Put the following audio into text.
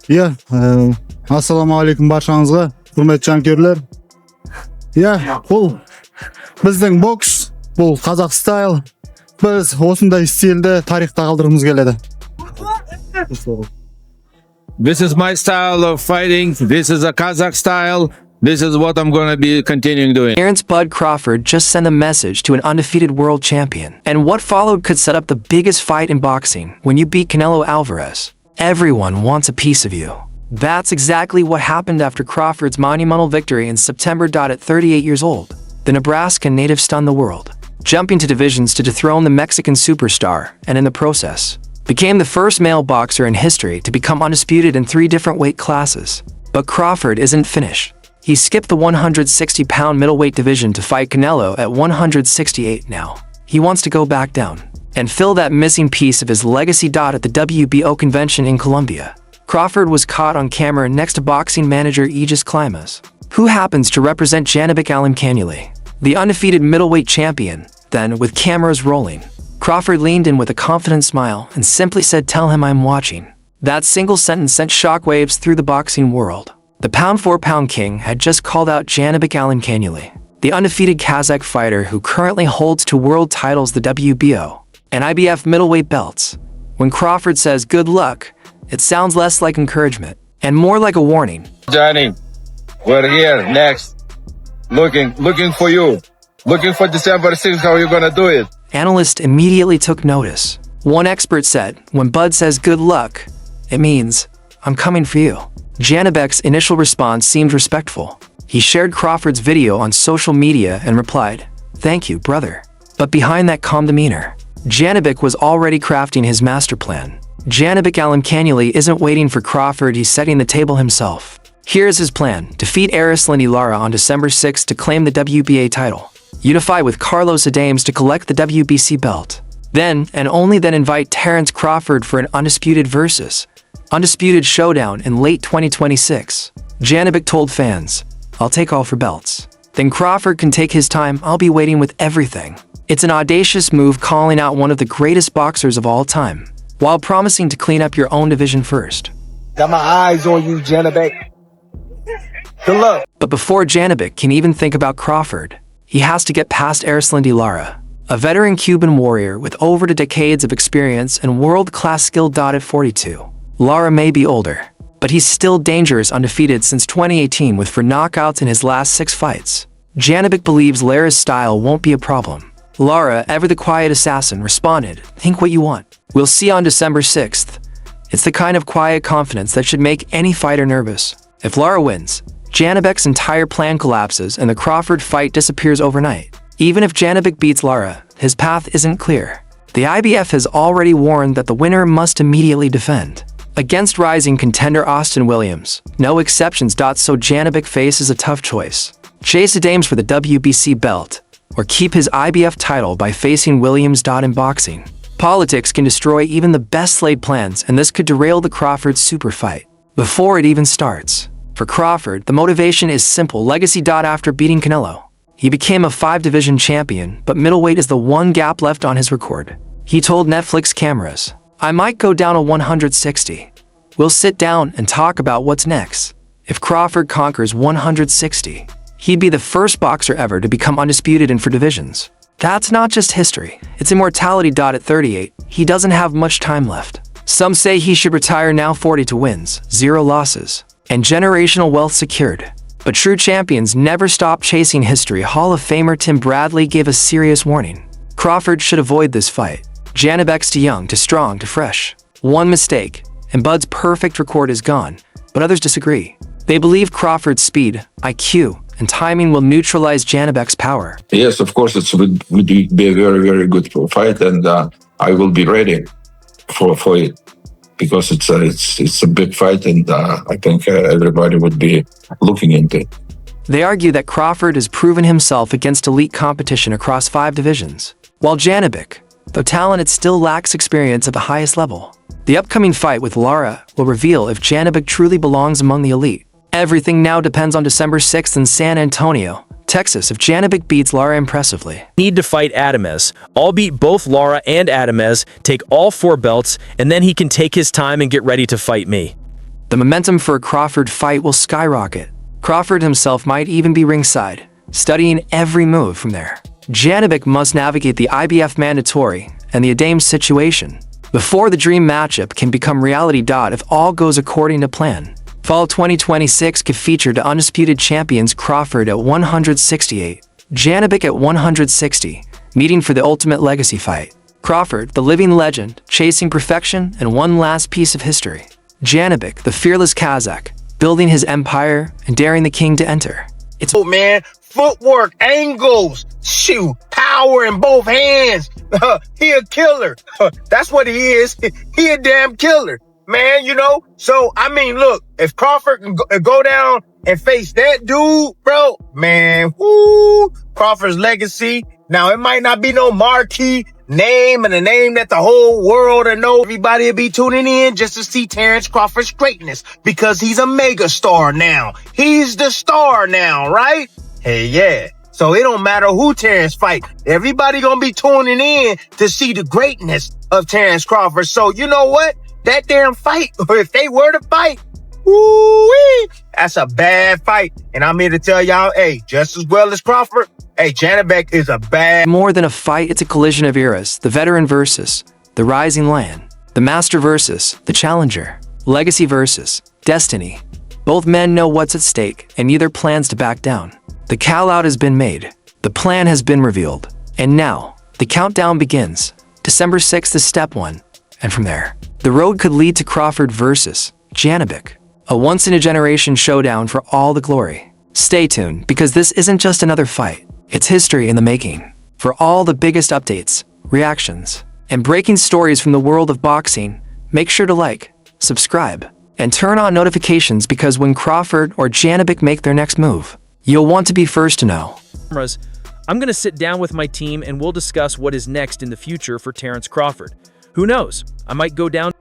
Yeah, assalomu alaykum barchangizga, hurmatli jankeyrlar. Yeah, bu bizning boks, bu Qozaq style. Biz o'shunday stilda tarixda qoldirishimiz keladi. This is my style of fighting. This is a Kazakh style. This is what I'm going to be continuing doing. Terence "Bud" Crawford just sent a message to an undefeated world champion. And what followed could set up the biggest fight in boxing when you beat Canelo Alvarez. Everyone wants a piece of you. That's exactly what happened after Crawford's monumental victory in September. At 38 years old, the Nebraska native stunned the world, jumping to divisions to dethrone the Mexican superstar, and in the process, became the first male boxer in history to become undisputed in 3 different weight classes. But Crawford isn't finished. He skipped the 160-pound middleweight division to fight Canelo at 168 now. He wants to go back down and fill that missing piece of his legacy. At the WBO convention in Colombia, Crawford was caught on camera next to boxing manager Aegis Climas, who happens to represent Janibek Alimkhanuly, the undefeated middleweight champion. Then, with cameras rolling, Crawford leaned in with a confident smile and simply said, "Tell him I'm watching." That single sentence sent shockwaves through the boxing world. The pound-for-pound king had just called out Janibek Alimkhanuly, the undefeated Kazakh fighter who currently holds 2 world titles, the WBO and IBF middleweight belts. When Crawford says "good luck," it sounds less like encouragement and more like a warning. Johnny, we're here next. Looking for you. Looking for December 6th. How are you going to do it? Analysts immediately took notice. One expert said, when Bud says "good luck," it means, "I'm coming for you." Janibek's initial response seemed respectful. He shared Crawford's video on social media and replied, "Thank you, brother." But behind that calm demeanor, Janibek was already crafting his master plan. Janibek Alimkhanuly isn't waiting for Crawford, he's setting the table himself. Here's his plan: defeat Arislandy Lara on December 6th to claim the WBA title, unify with Carlos Adames to collect the WBC belt, then, and only then, invite Terence Crawford for an undisputed showdown in late 2026. Janibek told fans, "I'll take all for belts. Then Crawford can take his time, I'll be waiting with everything." It's an audacious move, calling out one of the greatest boxers of all time, while promising to clean up your own division first. Got my eyes on you, Janibek. Good luck. But before Janibek can even think about Crawford, he has to get past Arislandy Lara, a veteran Cuban warrior with over 2 decades of experience and world-class skill. At 42, Lara may be older, but he's still dangerous, undefeated since 2018 with 4 knockouts in his last 6 fights. Janibek believes Lara's style won't be a problem. Lara, ever the quiet assassin, responded, "Think what you want. We'll see on December 6th. It's the kind of quiet confidence that should make any fighter nervous. If Lara wins, Janibek's entire plan collapses and the Crawford fight disappears overnight. Even if Janibek beats Lara, his path isn't clear. The IBF has already warned that the winner must immediately defend against rising contender Austin Williams. No exceptions. So Janibek faces a tough choice: chase Adames for the WBC belt, or keep his IBF title by facing Williams. In boxing, politics can destroy even the best laid plans, and this could derail the Crawford super fight before it even starts. For Crawford, the motivation is simple: legacy. After beating Canelo, he became a 5-division champion, but middleweight is the one gap left on his record. He told Netflix cameras, "I might go down to 160. We'll sit down and talk about what's next." If Crawford conquers 160, he'd be the first boxer ever to become undisputed in 4 divisions. That's not just history, it's immortality. At 38, he doesn't have much time left. Some say he should retire now. 42 wins, 0 losses, and generational wealth secured. But true champions never stop chasing history. Hall of Famer Tim Bradley gave a serious warning. Crawford should avoid this fight. Janibek's too young, too strong, too fresh. One mistake, and Bud's perfect record is gone. But others disagree. They believe Crawford's speed, IQ, and timing will neutralize Janibek's power. Yes, of course, it would be a very, very good fight, and I will be ready for it, because it's a big fight, and I think everybody would be looking into it. They argue that Crawford has proven himself against elite competition across 5 divisions, while Janibek, though talented, still lacks experience at the highest level. The upcoming fight with Lara will reveal if Janibek truly belongs among the elite. Everything now depends on December 6th in San Antonio. Texas if Janibek beats Lara impressively. Need to fight Adamez. I'll beat both Lara and Adamez, take all 4 belts, and then he can take his time and get ready to fight me. The momentum for a Crawford fight will skyrocket. Crawford himself might even be ringside, studying every move from there. Janibek must navigate the IBF mandatory and the Adams situation before the dream matchup can become reality. If all goes according to plan, Fall 2026 could feature the undisputed champions Crawford at 168, Janibek at 160, meeting for the ultimate legacy fight. Crawford, the living legend, chasing perfection and one last piece of history. Janibek, the fearless Kazakh, building his empire and daring the king to enter. It's Man, footwork, angles, shoot, power in both hands. He a killer. That's what he is. He a damn killer, man, you know? So, I mean, look, if Crawford can go down and face that dude, bro, man, whoo, Crawford's legacy. Now, it might not be no marquee name and a name that the whole world will know. Everybody will be tuning in just to see Terence Crawford's greatness because he's a mega star now. He's the star now, right? Hey, yeah. So it don't matter who Terence fight. Everybody gonna be tuning in to see the greatness of Terence Crawford. So you know what? That damn fight, if they were to fight, woo-wee, that's a bad fight. And I'm here to tell y'all, hey, just as well as Crawford, hey, Janibek is a bad... more than a fight, it's a collision of eras. The veteran versus the rising lion. The master versus the challenger. Legacy versus destiny. Both men know what's at stake, and neither plans to back down. The callout has been made. The plan has been revealed. And now, the countdown begins. December 6th is step 1. And from there, the road could lead to Crawford versus Janibek. A once-in-a-generation showdown for all the glory. Stay tuned, because this isn't just another fight. It's history in the making. For all the biggest updates, reactions, and breaking stories from the world of boxing, make sure to like, subscribe, and turn on notifications because when Crawford or Janibek make their next move, you'll want to be first to know. I'm going to sit down with my team and we'll discuss what is next in the future for Terence Crawford. Who knows? I might go down